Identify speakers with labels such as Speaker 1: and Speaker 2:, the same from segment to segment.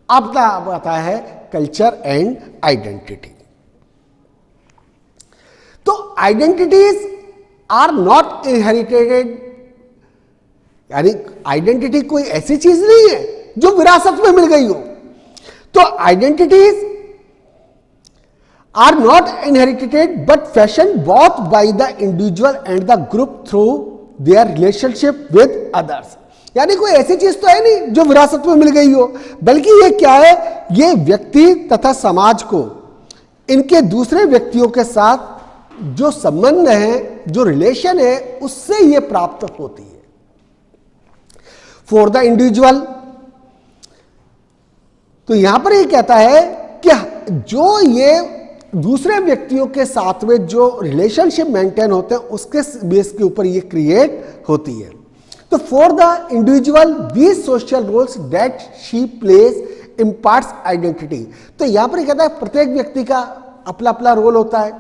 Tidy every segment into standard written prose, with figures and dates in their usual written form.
Speaker 1: अब आता है कल्चर एंड आइडेंटिटी। तो आइडेंटिटीज आर नॉट इनहेरिटेड, यानी आइडेंटिटी कोई ऐसी चीज नहीं है जो विरासत में मिल गई हो। तो identities are not inherited but fashion both by the individual and the group through their relationship with others. यानी कोई ऐसी चीज तो है नहीं जो विरासत में मिल गई हो, बल्कि ये क्या है, ये व्यक्ति तथा समाज को इनके दूसरे व्यक्तियों के साथ जो संबंध है, जो रिलेशन है, उससे ये प्राप्त होती है। फॉर द इंडिविजुअल, तो यहां पर ये कहता है कि जो ये दूसरे व्यक्तियों के साथ में जो रिलेशनशिप मेंटेन होते हैं उसके बेस के ऊपर ये क्रिएट होती है। तो for the individual these social roles that she plays imparts identity. तो यहां पर कहता है प्रत्येक व्यक्ति का अपना अपना रोल होता है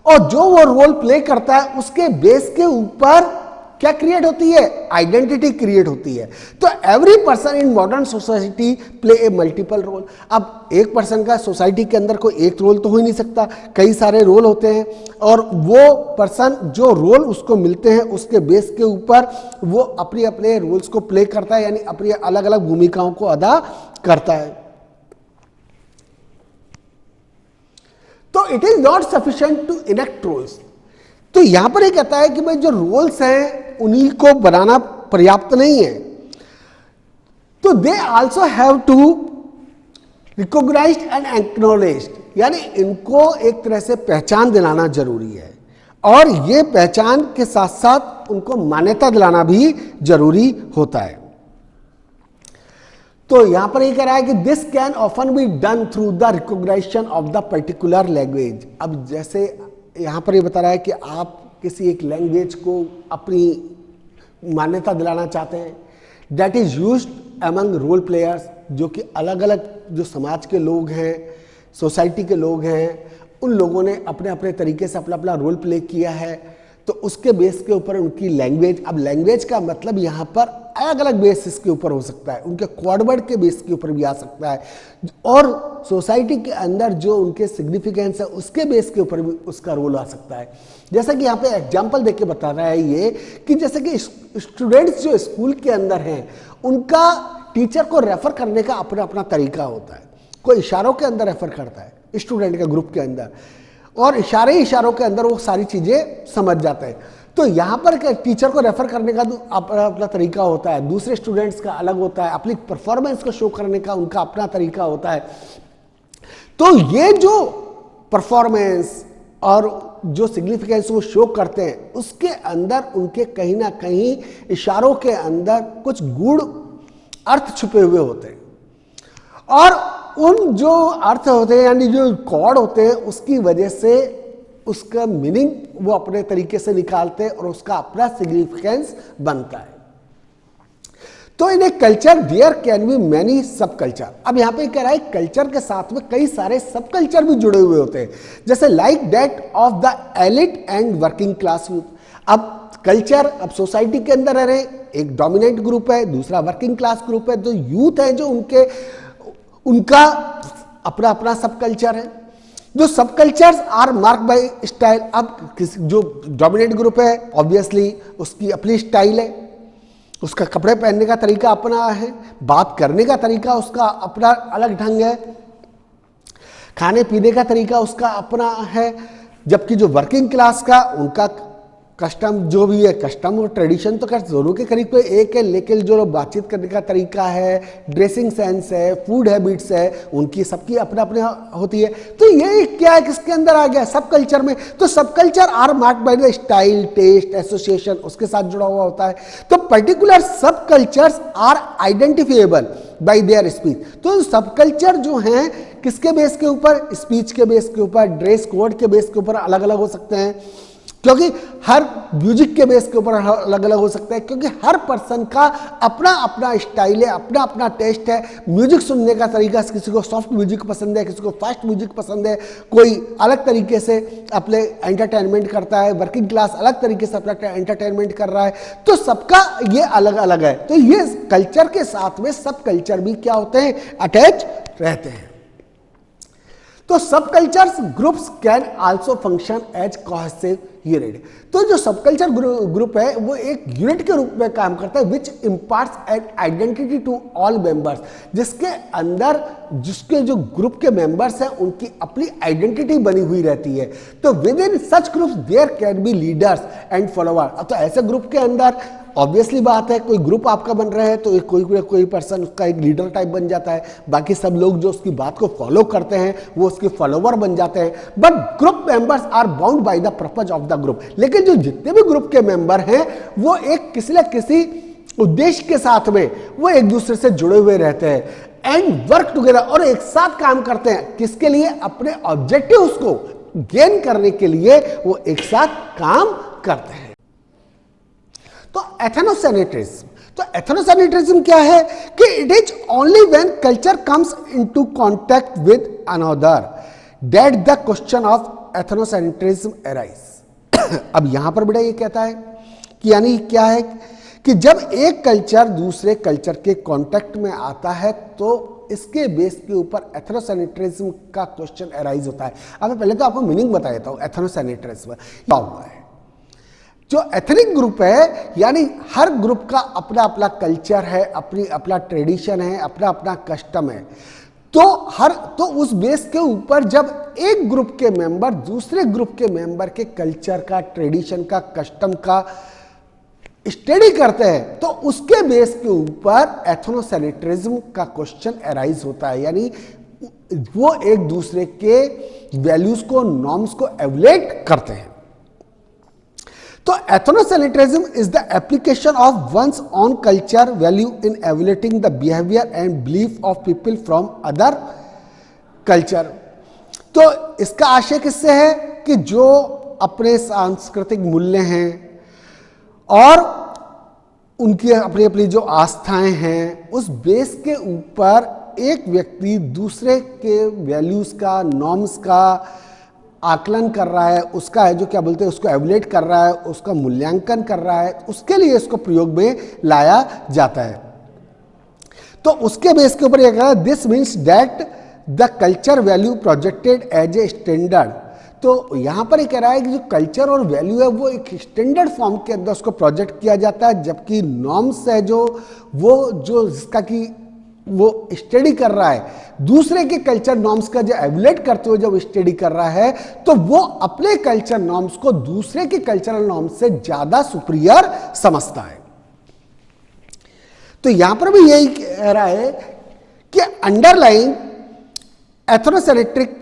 Speaker 1: और जो वो रोल प्ले करता है उसके बेस के ऊपर क्या क्रिएट होती है, आइडेंटिटी क्रिएट होती है। तो every person in modern society play a multiple role. अब एक पर्सन का सोसाइटी के अंदर कोई एक रोल तो हो ही नहीं सकता, कई सारे रोल होते हैं और वो पर्सन जो रोल उसको मिलते हैं उसके बेस के ऊपर वो अपने अपने रोल्स को प्ले करता है, यानी अपनी अलग अलग भूमिकाओं को अदा करता है। तो it is not sufficient to enact roles. तो यहां पर ये कहता है कि भाई जो रोल्स हैं उन्हीं को बनाना पर्याप्त नहीं है। तो they also have to recognized and acknowledged, यानी इनको एक तरह से पहचान दिलाना जरूरी है और ये पहचान के साथ साथ उनको मान्यता दिलाना भी जरूरी होता है। तो यहां पर ये कह रहा है कि this can often be done through the recognition of the particular language. अब जैसे यहां पर ये बता रहा है कि आप किसी एक लैंग्वेज को अपनी मान्यता दिलाना चाहते हैं, that is used among role players, जो कि अलग अलग जो समाज के लोग हैं, सोसाइटी के लोग हैं, उन लोगों ने अपने अपने तरीके से अपना अपना रोल प्ले किया है। तो उसके बेस के ऊपर उनकी लैंग्वेज, अब लैंग्वेज का मतलब यहाँ पर अलग अलग बेसिस के ऊपर हो सकता है, उनके कोड वर्ड के बेस के ऊपर भी आ सकता है और सोसाइटी के अंदर जो उनके सिग्निफिकेंस है उसके बेस के ऊपर भी उसका रोल आ सकता है। जैसा कि यहाँ पे एग्जाम्पल देख के बता रहा है ये कि जैसे कि स्टूडेंट्स जो स्कूल के अंदर हैं उनका टीचर को रेफर करने का अपना अपना तरीका होता है। कोई इशारों के अंदर रेफर करता है स्टूडेंट के ग्रुप के अंदर और इशारों के अंदर वो सारी चीजें समझ जाते हैं। तो यहाँ पर टीचर को रेफर करने का अपना अपना तरीका होता है, दूसरे स्टूडेंट्स का अलग होता है, अपनी परफॉर्मेंस को शो करने का उनका अपना तरीका होता है। तो ये जो परफॉर्मेंस और जो सिग्निफिकेंस वो शो करते हैं उसके अंदर उनके कहीं ना कहीं इशारों के अंदर कुछ गूढ़ अर्थ छुपे हुए होते हैं और उन जो अर्थ होते हैं यानी जो कोड होते हैं उसकी वजह से उसका मीनिंग वो अपने तरीके से निकालते हैं और उसका अपना सिग्निफिकेंस बनता है। तो in a culture there can be many sub culture. अब यहां पे कह रहा है कल्चर के साथ में कई सारे सब कल्चर भी जुड़े हुए होते हैं, जैसे like that of the elite and working class youth. अब कल्चर, अब सोसाइटी के अंदर रहे, एक डोमिनेंट ग्रुप है, दूसरा वर्किंग क्लास ग्रुप है, जो यूथ है जो उनका अपना अपना सब कल्चर है। जो subcultures are mark by style. अब जो डोमिनेंट ग्रुप है ऑब्वियसली उसकी अपनी स्टाइल है, उसका कपड़े पहनने का तरीका अपना है, बात करने का तरीका उसका अपना अलग ढंग है, खाने पीने का तरीका उसका अपना है। जबकि जो वर्किंग क्लास का उनका कस्टम जो भी है, कस्टम और ट्रेडिशन तो दोनों के करीब पे एक है, लेकिन जो बातचीत करने का तरीका है, ड्रेसिंग सेंस है, फूड हैबिट्स है, उनकी सबकी अपना अपना होती है। तो ये क्या है, किसके अंदर आ गया, सब कल्चर में। तो subculture are marked by the style, taste, association, उसके साथ जुड़ा हुआ होता है। तो particular subcultures are identifiable by their speech. तो सब कल्चर जो हैं किसके बेस के ऊपर, स्पीच के बेस के ऊपर, ड्रेस कोड के बेस के ऊपर अलग अलग हो सकते हैं, क्योंकि हर म्यूजिक के बेस के ऊपर अलग अलग हो सकता है, क्योंकि हर पर्सन का अपना अपना स्टाइल है, अपना अपना टेस्ट है, म्यूजिक सुनने का तरीका, किसी को सॉफ्ट म्यूजिक पसंद है, किसी को फास्ट म्यूजिक पसंद है, कोई अलग तरीके से अपने एंटरटेनमेंट करता है, वर्किंग क्लास अलग तरीके से अपना एंटरटेनमेंट कर रहा है। तो सबका ये अलग अलग है। तो ये कल्चर के साथ में सब कल्चर भी क्या होते हैं, अटैच रहते हैं। तो subcultures groups can also function as cohesive unit. तो जो सब कल्चर ग्रुप है वो एक यूनिट के रूप में काम करता है, which imparts an identity to all members, जिसके अंदर जिसके जो ग्रुप के मेंबर्स हैं उनकी अपनी आइडेंटिटी बनी हुई रहती है। तो within such groups there can be leaders and follower. तो ऐसे ग्रुप के अंदर ऑब्वियसली बात है, कोई ग्रुप आपका बन रहा है तो कोई पर्सन उसका एक लीडर टाइप बन जाता है, बाकी सब लोग जो उसकी बात को फॉलो करते हैं वो उसके फॉलोवर बन जाते हैं। But group members are bound by the purpose of the group. लेकिन जो जितने भी ग्रुप के मेंबर हैं वो एक किसी न किसी उद्देश्य के साथ में वो एक दूसरे से जुड़े हुए रहते हैं एंड वर्क टुगेदर, और एक साथ काम करते हैं। किसके लिए? अपने ऑब्जेक्टिव्स को गेन करने के लिए वो एक साथ काम करते हैं। तो एथनोसेनेट्रिज्म, तो एथनोसेनेट्रिज्म क्या है कि it is only when culture comes into contact with another that the question of ethnocentrism arise. अब यहां पर बेटा ये कहता है कि यानी क्या है कि जब एक कल्चर दूसरे कल्चर के कांटेक्ट में आता है तो इसके बेस के ऊपर एथनोसेनेट्रिज्म का क्वेश्चन अराइज होता है। अब मैं पहले तो आपको मीनिंग बता देता हूं एथनोसेनेट्रिज्म क्या हुआ है। जो एथनिक ग्रुप है यानी हर ग्रुप का अपना अपना कल्चर है, अपना ट्रेडिशन है, अपना कस्टम है। तो उस बेस के ऊपर जब एक ग्रुप के मेंबर दूसरे ग्रुप के मेंबर के कल्चर का, ट्रेडिशन का, कस्टम का स्टडी करते हैं तो उसके बेस के ऊपर एथनोसेनेट्रिज्म का क्वेश्चन अराइज होता है। यानी वो एक दूसरे के वैल्यूज को, नॉर्म्स को एवलेट करते हैं। तो ethnocentrism is the application of one's own culture value in evaluating the behaviour and belief of people from other culture. तो इसका आशय किससे है कि जो अपने सांस्कृतिक मूल्य हैं और उनकी अपनी अपनी जो आस्थाएं हैं उस बेस के ऊपर एक व्यक्ति दूसरे के वैल्यूज का, नॉर्म्स का आकलन कर रहा है, उसका है जो क्या बोलते हैं उसको एवलेट कर रहा है, उसका मूल्यांकन कर रहा है, उसके लिए इसको प्रयोग में लाया जाता है। तो उसके बेस के ऊपर यह कह रहा है this means that the culture value projected as a standard. तो यहां पर ये कह रहा है कि जो कल्चर और वैल्यू है वो एक स्टैंडर्ड फॉर्म के अंदर उसको प्रोजेक्ट किया जाता है, जबकि नॉर्म्स है जो जिसका कि वो स्टडी कर रहा है दूसरे के कल्चर नॉर्म्स का जो एवलेट करते हुए जब स्टडी कर रहा है तो वो अपने कल्चर नॉर्म्स को दूसरे के कल्चरल नॉर्म्स से ज्यादा सुपीरियर समझता है। तो यहां पर भी यही कह रहा है कि underline ethnocentric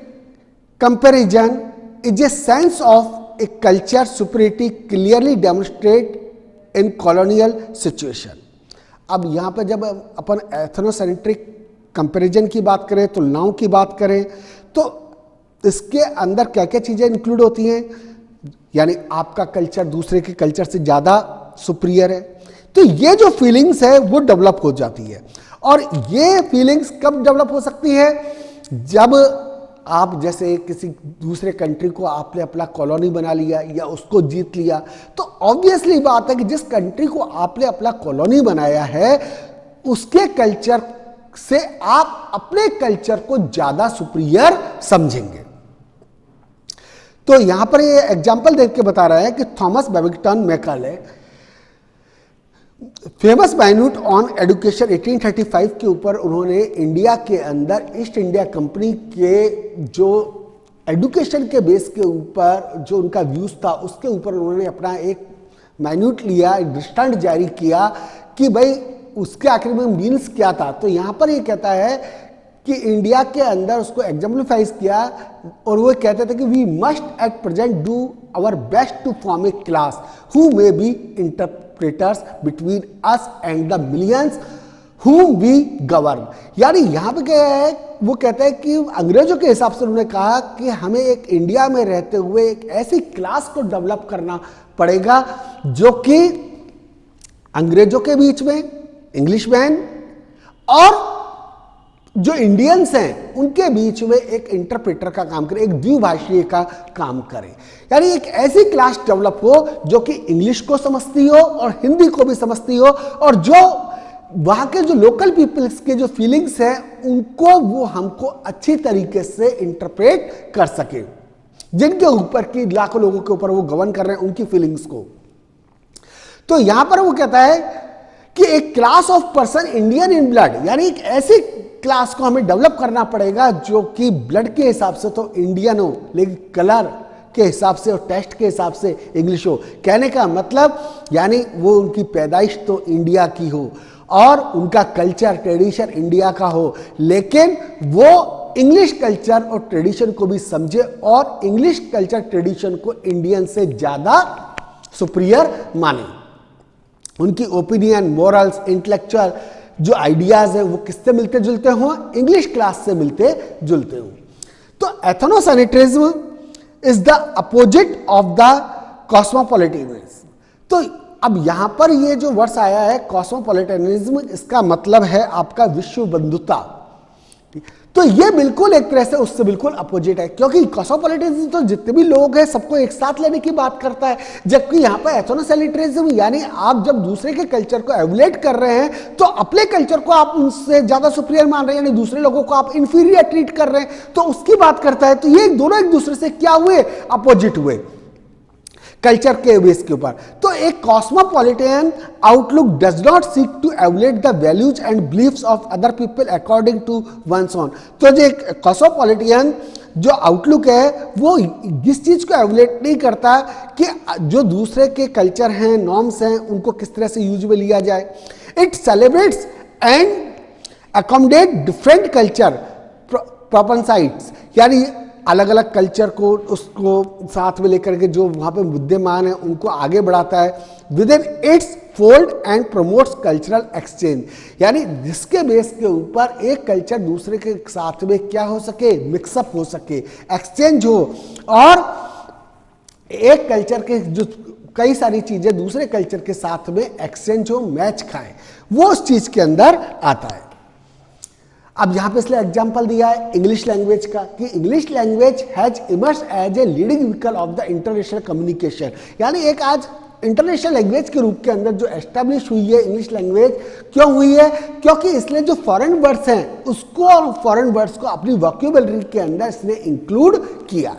Speaker 1: comparison is a sense of a culture superiority clearly demonstrate in colonial situation. अब यहां पर जब अपन एथनोसेंट्रिक कंपैरिजन की बात करें, तुलनाओं की बात करें, तो इसके अंदर क्या क्या चीजें इंक्लूड होती हैं, यानी आपका कल्चर दूसरे के कल्चर से ज्यादा सुपीरियर है, तो ये जो फीलिंग्स है वो डेवलप हो जाती है। और ये फीलिंग्स कब डेवलप हो सकती है? जब आप जैसे किसी दूसरे कंट्री को आपने अपना कॉलोनी बना लिया या उसको जीत लिया, तो ऑब्वियसली बात है कि जिस कंट्री को आपने अपना कॉलोनी बनाया है उसके कल्चर से आप अपने कल्चर को ज्यादा सुपीरियर समझेंगे। तो यहां पर ये एग्जांपल देख के बता रहा है कि Thomas Babington McClay famous minute on education 1835 के ऊपर उन्होंने इंडिया के अंदर ईस्ट इंडिया कंपनी के जो एजुकेशन के बेस के ऊपर जो उनका व्यूज था उसके ऊपर उन्होंने अपना एक माइन्यूट लिया, एक दृष्टांत जारी किया कि भाई उसके आखिर में मीन्स क्या था। तो यहां पर ये कहता है कि इंडिया के अंदर उसको एग्जाम्पलीफाइज किया और वो कहते थे कि we must at present do our best to form a class who may be interpreters between us and the millions whom we govern। यानी यहां पे क्या है, वो कहते हैं कि अंग्रेजों के हिसाब से उन्होंने कहा कि हमें एक इंडिया में रहते हुए एक ऐसी क्लास को डेवलप करना पड़ेगा जो कि अंग्रेजों के बीच में इंग्लिशमैन और जो इंडियंस हैं उनके बीच में एक इंटरप्रेटर का काम करे, एक द्विभाषीय का काम करे। यानी एक ऐसी क्लास डेवलप हो जो कि इंग्लिश को समझती हो और हिंदी को भी समझती हो और जो वहां के जो लोकल पीपल्स के जो फीलिंग्स हैं उनको वो हमको अच्छी तरीके से इंटरप्रेट कर सके, जिनके ऊपर की लाखों लोगों के ऊपर वो गवर्न कर रहे हैं उनकी फीलिंग्स को। तो यहां पर वो कहता है कि एक class of person Indian in blood, यानी एक ऐसी क्लास को हमें डेवलप करना पड़ेगा जो कि ब्लड के हिसाब से तो इंडियन हो, लेकिन कलर के हिसाब से और टेस्ट के हिसाब से इंग्लिश हो। कहने का मतलब यानी वो उनकी पैदाइश तो इंडिया की हो और उनका कल्चर ट्रेडिशन इंडिया का हो, लेकिन वो इंग्लिश कल्चर और ट्रेडिशन को भी समझे और इंग्लिश कल्चर ट्रेडिशन को इंडियन से ज्यादा सुपीरियर माने। उनकी ओपिनियन, मोरल्स, इंटेलेक्चुअल जो आइडियाज हैं वो किससे मिलते जुलते हों? इंग्लिश क्लास से मिलते जुलते हों। तो ethnocentrism is the opposite of the cosmopolitanism. तो अब यहां पर ये जो वर्ड्स आया है कॉस्मोपॉलिटनिज्म, इसका मतलब है आपका विश्व बंधुता। तो ये बिल्कुल एक तरह से उससे बिल्कुल अपोजिट है, क्योंकि कॉस्मोपॉलिटनिज्म तो जितने भी लोग हैं सबको एक साथ लेने की बात करता है, जबकि यहां पर एथनोसेंट्रिज्म यानी आप जब दूसरे के कल्चर को एवुलेट कर रहे हैं तो अपने कल्चर को आप उनसे ज्यादा सुपीरियर मान रहे हैं, यानी दूसरे लोगों को आप इंफीरियर ट्रीट कर रहे हैं, तो उसकी बात करता है। तो ये दोनों एक दूसरे से क्या हुए? अपोजिट हुए कल्चर के बेस के ऊपर। तो एक cosmopolitan outlook does not seek to evaluate the values and beliefs of other people according to one's own. तो जो एक कॉस्मोपॉलिटन जो आउटलुक है वो इस चीज को एवुलेट नहीं करता कि जो दूसरे के कल्चर हैं, नॉर्म्स हैं, उनको किस तरह से यूज में लिया जाए। It celebrates and accommodate different culture propensities, यानी अलग अलग कल्चर को उसको साथ में लेकर के जो वहाँ पे बुद्धिमान है उनको आगे बढ़ाता है with in its fold and promotes cultural exchange, यानी जिसके बेस के ऊपर एक कल्चर दूसरे के साथ में क्या हो सके? मिक्सअप हो सके, एक्सचेंज हो, और एक कल्चर के जो कई सारी चीजें दूसरे कल्चर के साथ में एक्सचेंज हो, मैच खाएं, वो उस चीज के अंदर आता है। अब यहां पे इसलिए एग्जांपल दिया है इंग्लिश लैंग्वेज का कि English language has emerge as a leading vehicle of the international communication, यानी एक आज इंटरनेशनल लैंग्वेज के रूप के अंदर जो एस्टेब्लिश हुई है इंग्लिश लैंग्वेज। क्यों हुई है? क्योंकि इसने जो फॉरेन वर्ड्स हैं उसको और फॉरेन वर्ड्स को अपनी वोकैबुलरी के अंदर इसने इंक्लूड किया।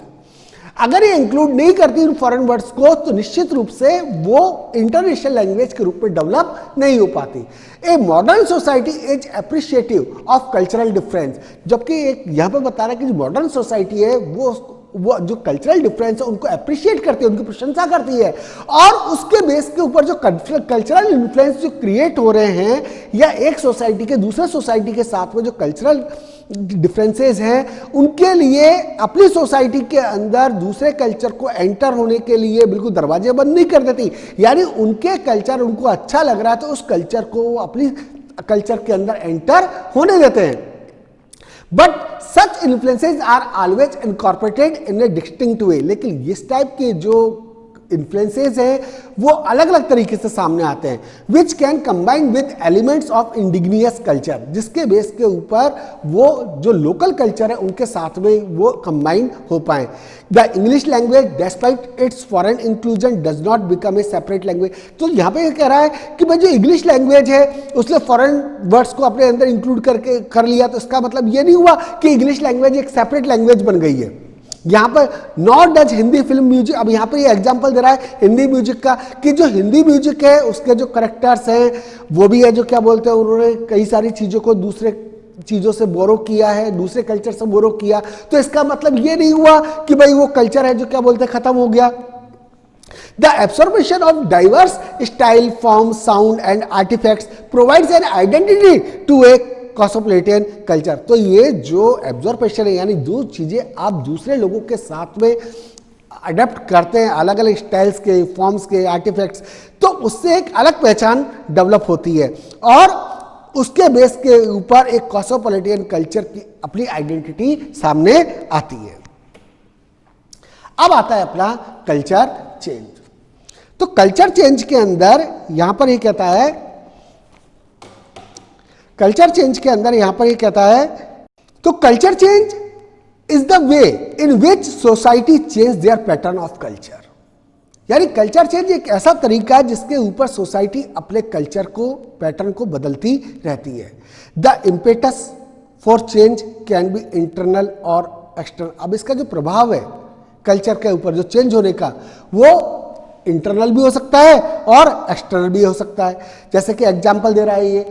Speaker 1: अगर ये इंक्लूड नहीं करती उन फॉरेन वर्ड्स को तो निश्चित रूप से वो इंटरनेशनल लैंग्वेज के रूप में डेवलप नहीं हो पाती। A modern society is appreciative of cultural difference, जबकि एक यहाँ पे बता रहा है कि जो मॉडर्न सोसाइटी है वो जो कल्चरल डिफरेंस है उनको अप्रिशिएट करती है, उनकी प्रशंसा करती है, और उसके बेस के ऊपर जो कल्चरल इन्फ्लुएंस जो क्रिएट हो रहे हैं या एक सोसाइटी के दूसरे सोसाइटी के साथ में जो कल्चरल डिफरेंसेस हैं उनके लिए अपनी सोसाइटी के अंदर दूसरे कल्चर को एंटर होने के लिए बिल्कुल दरवाजे बंद नहीं कर देती, यानी उनके कल्चर उनको अच्छा लग रहा है तो उस कल्चर को वो अपनी कल्चर के अंदर एंटर होने देते हैं। But such influences are always incorporated in a distinct way, लेकिन इस टाइप के जो इन्फ्लुएंसेस हैं वो अलग अलग तरीके से सामने आते हैं, which can combine with elements of indigenous culture, जिसके बेस के ऊपर वो जो लोकल कल्चर है उनके साथ में वो कंबाइन हो पाए। The English language despite it's foreign inclusion does not become a separate language. तो यहाँ पे कह रहा है कि भाई जो इंग्लिश लैंग्वेज है उसने फॉरेन वर्ड्स को अपने अंदर इंक्लूड करके कर लिया, तो इसका मतलब ये नहीं हुआ कि इंग्लिश लैंग्वेज एक सेपरेट लैंग्वेज बन गई है। यहां पर not does Hindi film music, अब यहां पर ये एग्जांपल दे रहा है हिंदी म्यूजिक का कि जो हिंदी म्यूजिक है उसके जो करेक्टर्स हैं वो भी है जो क्या बोलते हैं उन्होंने कई सारी चीजों को दूसरे चीजों से बोरो किया है, दूसरे कल्चर से बोरो किया, तो इसका मतलब ये नहीं हुआ कि भाई वो कल्चर है जो क्या बोलते हैं खत्म हो गया। The absorption of diverse style, form, sound and artifacts provides an identity to a cosmopolitan culture. तो ये जो एब्जॉर्प्शन है यानी जो चीजें आप दूसरे लोगों के साथ में अडेप्ट करते हैं अलग अलग स्टाइल्स के, फॉर्म्स के, आर्टिफैक्ट्स, तो उससे एक अलग पहचान डेवलप होती है और उसके बेस के ऊपर एक कॉस्मोपॉलिटन कल्चर की अपनी आइडेंटिटी सामने आती है। अब आता है अपना कल्चर चेंज। तो कल्चर चेंज के अंदर यहां पर ये कहता है, कल्चर चेंज के अंदर यहां पर ये कहता है, तो culture change is the way in which society change their pattern of culture. यानी कल्चर चेंज एक ऐसा तरीका है जिसके ऊपर सोसाइटी अपने कल्चर को, पैटर्न को बदलती रहती है। The impetus for change can be internal और एक्सटर्नल। अब इसका जो प्रभाव है कल्चर के ऊपर, जो चेंज होने का, वो इंटरनल भी हो सकता है और एक्सटर्नल भी हो सकता है। जैसे कि एग्जाम्पल दे रहा है ये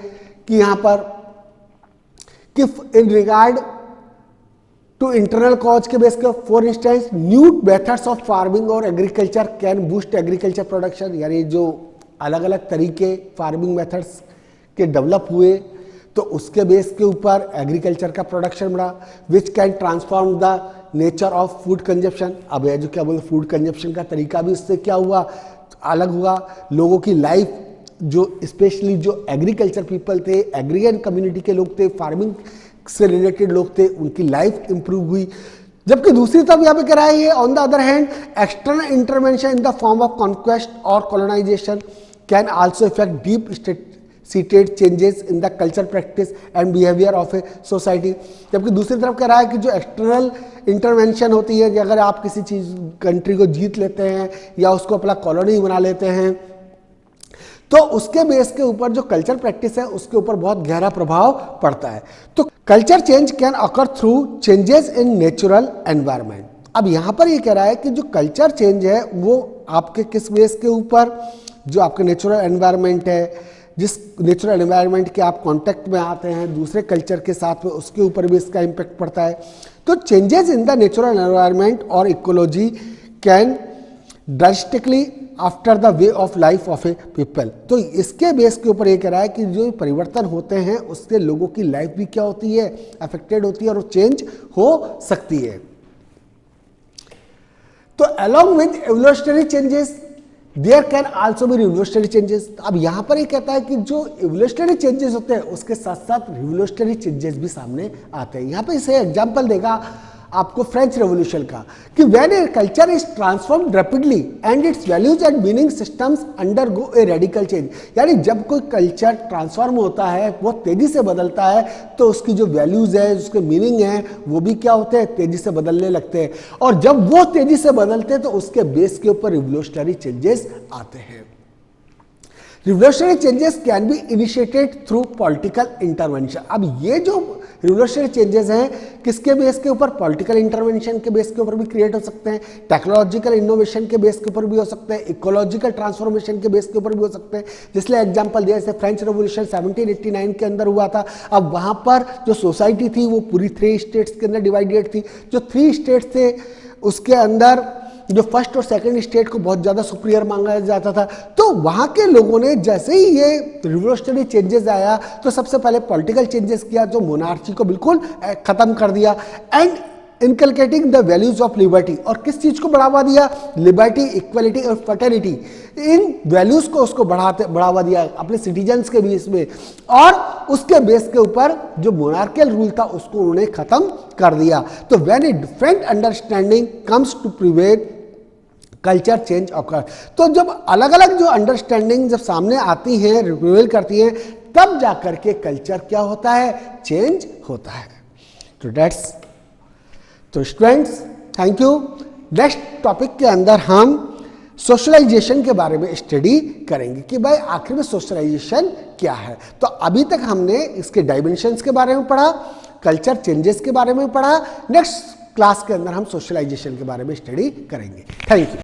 Speaker 1: कि यहां पर कि in regard to internal cause के बेस पे, for instance new methods of farming और agriculture can boost agriculture production. यानी जो अलग अलग तरीके फार्मिंग मेथड्स के डेवलप हुए तो उसके बेस के ऊपर एग्रीकल्चर का प्रोडक्शन बढ़ा, which can transform the nature of food consumption. अब ये जो क्या बोलते फूड कंजप्शन का तरीका भी इससे क्या हुआ, अलग हुआ। लोगों की लाइफ, जो स्पेशली जो एग्रीकल्चर पीपल थे, एग्रीगेन कम्युनिटी के लोग थे, फार्मिंग से रिलेटेड लोग थे, उनकी लाइफ इंप्रूव हुई। जबकि दूसरी तरफ यहाँ पे कह रहा है ये, on the other hand external intervention in the form of conquest और colonisation can also effect deep seated changes in the culture practice and behaviour of a society. जबकि दूसरी तरफ कह रहा है कि जो एक्सटर्नल इंटरवेंशन होती है कि अगर आप किसी चीज कंट्री को जीत लेते हैं या उसको अपना कॉलोनी बना लेते हैं तो उसके बेस के ऊपर जो कल्चर प्रैक्टिस है उसके ऊपर बहुत गहरा प्रभाव पड़ता है। तो culture change can occur through changes in natural environment. अब यहां पर ये कह रहा है कि जो कल्चर चेंज है वो आपके किस बेस के ऊपर, जो आपके नेचुरल एनवायरनमेंट है, जिस नेचुरल एनवायरनमेंट के आप कांटेक्ट में आते हैं दूसरे कल्चर के साथ में, उसके ऊपर भी इसका इम्पैक्ट पड़ता है। तो changes in the natural environment और ecology can drastically after the way of life of a people. तो इसके बेस के ऊपर ये कह रहा है कि जो परिवर्तन होते हैं उससे लोगों की लाइफ भी क्या होती है, अफेक्टेड होती है और चेंज हो सकती है। तो along with evolutionary changes there can also be revolutionary changes. अब यहां पर ये कहता है कि जो एवोल्यूशनरी चेंजेस होते हैं उसके साथ साथ रिवोल्यूशनरी चेंजेस भी सामने आते हैं। यहां पर इसे एग्जांपल देगा आपको फ्रेंच रेवोल्यूशन का कि when a culture is transformed rapidly and it's values and meaning systems undergo a radical change. यानी जब कोई कल्चर ट्रांसफॉर्म होता है, वो तेजी से बदलता है, तो उसकी जो वैल्यूज है, उसके मीनिंग है, वो भी क्या होते हैं, तेजी से बदलने लगते हैं। और जब वो तेजी से बदलते हैं तो उसके बेस के ऊपर रिवोल्यूशनरी चेंजेस आते हैं। Revolutionary changes can be initiated through political intervention. अब ये जो रिवोल्यूशनरी चेंजेस हैं किसके बेस के ऊपर, पॉलिटिकल इंटरवेंशन के बेस के ऊपर भी क्रिएट हो सकते हैं, टेक्नोलॉजिकल इनोवेशन के बेस के ऊपर भी हो सकते हैं, इकोलॉजिकल ट्रांसफॉर्मेशन के बेस के ऊपर भी हो सकते हैं। जिसलिए एग्जांपल दिया, जैसे फ्रेंच रेवोल्यूशन 1789 के अंदर हुआ था। अब वहां पर जो सोसाइटी थी वो पूरी 3 स्टेट्स के अंदर डिवाइडेड थी। जो 3 स्टेट्स थे उसके अंदर जो फर्स्ट और सेकंड स्टेट को बहुत ज्यादा सुपीरियर मांगा जाता था। तो वहां के लोगों ने जैसे ही ये रिवोल्यूशनरी चेंजेस आया तो सबसे पहले पॉलिटिकल चेंजेस किया, जो मोनार्ची को बिल्कुल खत्म कर दिया, and inculcating the values of liberty. और किस चीज को बढ़ावा दिया, लिबर्टी, इक्वलिटी और फ्रेटर्निटी, इन वैल्यूज को उसको बढ़ावा दिया अपने सिटीजन्स के बीच में। और उसके बेस के ऊपर जो मोनार्कियल रूल था उसको उन्होंने खत्म कर दिया। तो when a different understanding comes to prevail culture change occur. तो जब अलग अलग जो अंडरस्टैंडिंग जब सामने आती हैं, रिवेल करती हैं, तब जाकर के कल्चर क्या होता है, चेंज होता है। तो students thank you. Next topic के अंदर हम सोशलाइजेशन के बारे में स्टडी करेंगे कि भाई आखिर में सोशलाइजेशन क्या है। तो अभी तक हमने इसके डायमेंशंस के बारे में पढ़ा, कल्चर चेंजेस के बारे में पढ़ा। नेक्स्ट क्लास के अंदर हम सोशलाइजेशन के बारे में स्टडी करेंगे। Thank you.